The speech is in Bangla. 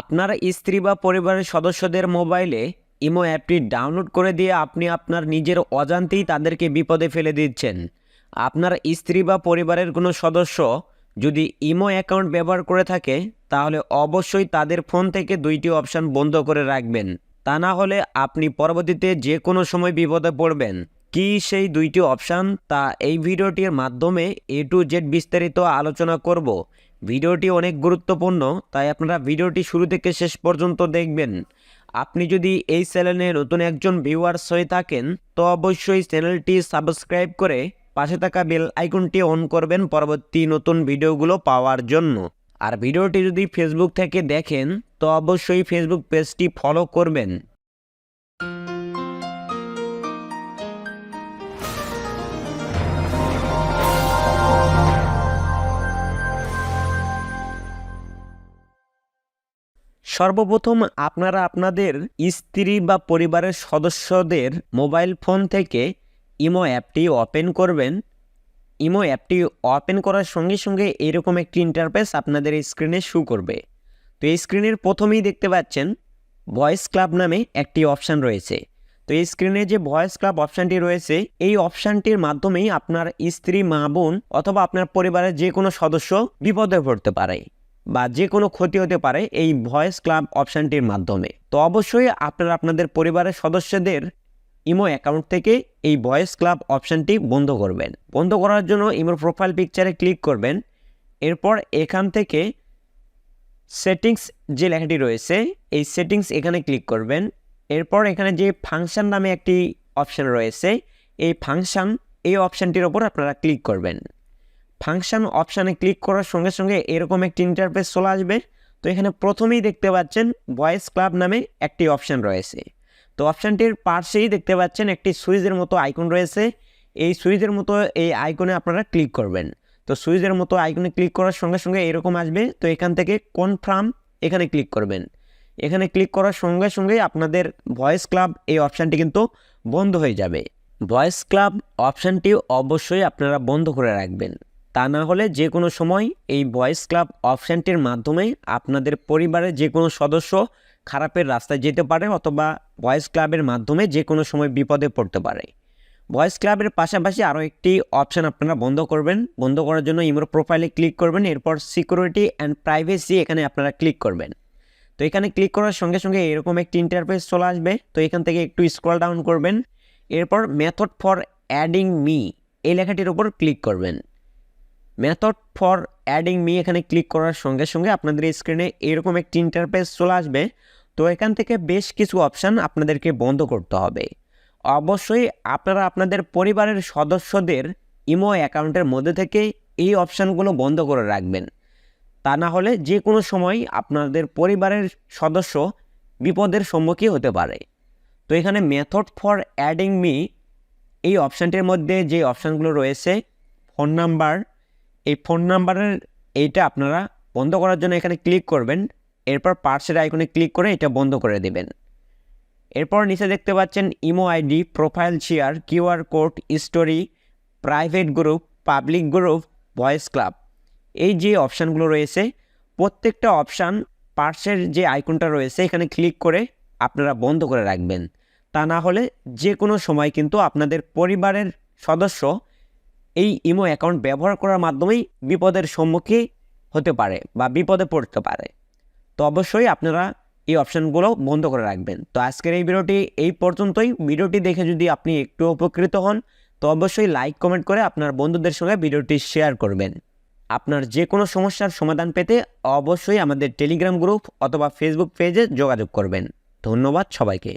আপনার স্ত্রী বা পরিবারের সদস্যদের মোবাইলে ইমো অ্যাপটি ডাউনলোড করে দিয়ে আপনি আপনার নিজের অজান্তেই তাদেরকে বিপদে ফেলে দিচ্ছেন। আপনার স্ত্রী বা পরিবারের কোনো সদস্য যদি ইমো অ্যাকাউন্ট ব্যবহার করে থাকে তাহলে অবশ্যই তাদের ফোন থেকে দুইটি অপশান বন্ধ করে রাখবেন। তা না হলে আপনি পরবর্তীতে যে কোনো সময় বিপদে পড়বেন। কি সেই দুইটি অপশান তা এই ভিডিওটির মাধ্যমে A to Z বিস্তারিত আলোচনা করব। ভিডিওটি অনেক গুরুত্বপূর্ণ, তাই আপনারা ভিডিওটি শুরু থেকে শেষ পর্যন্ত দেখবেন। আপনি যদি এই চ্যানেলে নতুন একজন ভিউয়ার্স হয়ে থাকেন তো অবশ্যই চ্যানেলটি সাবস্ক্রাইব করে পাশে থাকা বেল আইকনটি অন করবেন পরবর্তী নতুন ভিডিওগুলো পাওয়ার জন্য। আর ভিডিওটি যদি ফেসবুক থেকে দেখেন তো অবশ্যই ফেসবুক পেজটি ফলো করবেন। সর্বপ্রথম আপনারা আপনাদের স্ত্রী বা পরিবারের সদস্যদের মোবাইল ফোন থেকে ইমো অ্যাপটি ওপেন করবেন। ইমো অ্যাপটি ওপেন করার সঙ্গে সঙ্গে এরকম একটি ইন্টারফেস আপনাদের স্ক্রিনে শো করবে। তো এই স্ক্রিনের প্রথমেই দেখতে পাচ্ছেন ভয়েস ক্লাব নামে একটি অপশান রয়েছে। তো এই স্ক্রিনে যে ভয়েস ক্লাব অপশানটি রয়েছে এই অপশানটির মাধ্যমেই আপনার স্ত্রী, মা, বোন অথবা আপনার পরিবারের যে কোনো সদস্য বিপদে পড়তে পারে বা যে কোনো ক্ষতি হতে পারে এই ভয়েস ক্লাব অপশানটির মাধ্যমে। তো অবশ্যই আপনারা আপনাদের পরিবারের সদস্যদের ইমো অ্যাকাউন্ট থেকে এই ভয়েস ক্লাব অপশানটি বন্ধ করবেন। বন্ধ করার জন্য ইমোর প্রোফাইল পিকচারে ক্লিক করবেন। এরপর এখান থেকে সেটিংস যে লেখাটি রয়েছে এই সেটিংস এখানে ক্লিক করবেন। এরপর এখানে যে ফাংশন নামে একটি অপশান রয়েছে এই ফাংশন এই অপশানটির ওপর আপনারা ক্লিক করবেন। ফাংশন অপশানে ক্লিক করার সঙ্গে সঙ্গে এরকম একটি ইন্টারফেস চলে আসবে। তো এখানে প্রথমেই দেখতে পাচ্ছেন ভয়েস ক্লাব নামে একটি অপশান রয়েছে। তো অপশানটির পাশেই দেখতে পাচ্ছেন একটি সুইচের মতো আইকন রয়েছে। এই সুইচের মতো এই আইকনে আপনারা ক্লিক করবেন। তো সুইচের মতো আইকনে ক্লিক করার সঙ্গে সঙ্গে এরকম আসবে। তো এখান থেকে কনফার্ম এখানে ক্লিক করবেন। এখানে ক্লিক করার সঙ্গে সঙ্গেই আপনাদের ভয়েস ক্লাব এই অপশানটি কিন্তু বন্ধ হয়ে যাবে। ভয়েস ক্লাব অপশানটি অবশ্যই আপনারা বন্ধ করে রাখবেন। তা না হলে যে কোনো সময় এই ভয়েস ক্লাব অপশানটির মাধ্যমে আপনাদের পরিবারের যে কোনো সদস্য খারাপের রাস্তায় যেতে পারে অথবা ভয়েস ক্লাবের মাধ্যমে যে কোনো সময় বিপদে পড়তে পারে। ভয়েস ক্লাবের পাশাপাশি আরও একটি অপশান আপনারা বন্ধ করবেন। বন্ধ করার জন্য ইমোর প্রোফাইলে ক্লিক করবেন। এরপর সিকিউরিটি অ্যান্ড প্রাইভেসি এখানে আপনারা ক্লিক করবেন। তো এখানে ক্লিক করার সঙ্গে সঙ্গে এরকম একটি ইন্টারফেস চলে আসবে। তো এখান থেকে একটু স্ক্রল ডাউন করবেন। এরপর মেথড ফর অ্যাডিং মি এই লেখাটির উপর ক্লিক করবেন। মেথড ফর অ্যাডিং মি এখানে ক্লিক করার সঙ্গে সঙ্গে আপনাদের স্ক্রিনে এরকম একটি ইন্টারফেস চলে আসবে। তো এখান থেকে বেশ কিছু অপশান আপনাদেরকে বন্ধ করতে হবে। অবশ্যই আপনারা আপনাদের পরিবারের সদস্যদের ইমো অ্যাকাউন্টের মধ্যে থেকে এই অপশানগুলো বন্ধ করে রাখবেন। তা না হলে যে কোনো সময় আপনাদের পরিবারের সদস্য বিপদের সম্মুখীন হতে পারে। তো এখানে মেথড ফর অ্যাডিং মি এই অপশানটির মধ্যে যে অপশানগুলো রয়েছে ফোন নাম্বার, এই ফোন নাম্বারের এইটা আপনারা বন্ধ করার জন্য এখানে ক্লিক করবেন। এরপর পার্সের আইকনে ক্লিক করে এটা বন্ধ করে দেবেন। এরপর নিচে দেখতে পাচ্ছেন imo ID, profile share, QR code, story, private group, public group, voice club এই যে অপশানগুলো রয়েছে প্রত্যেকটা অপশান পার্সের যে আইকনটা রয়েছে এখানে ক্লিক করে আপনারা বন্ধ করে রাখবেন। তা না হলে যে কোনো সময় কিন্তু আপনাদের পরিবারের সদস্য এই ইমো অ্যাকাউন্ট ব্যবহার করার মাধ্যমেই বিপদের সম্মুখীন হতে পারে বা বিপদে পড়তে পারে। তো অবশ্যই আপনারা এই অপশানগুলো বন্ধ করে রাখবেন। তো আজকের এই ভিডিওটি এই পর্যন্তই। ভিডিওটি দেখে যদি আপনি একটু উপকৃত হন তো অবশ্যই লাইক কমেন্ট করে আপনার বন্ধুদের সঙ্গে ভিডিওটি শেয়ার করবেন। আপনার যে কোনো সমস্যার সমাধান পেতে অবশ্যই আমাদের টেলিগ্রাম গ্রুপ অথবা ফেসবুক পেজে যোগাযোগ করবেন। ধন্যবাদ সবাইকে।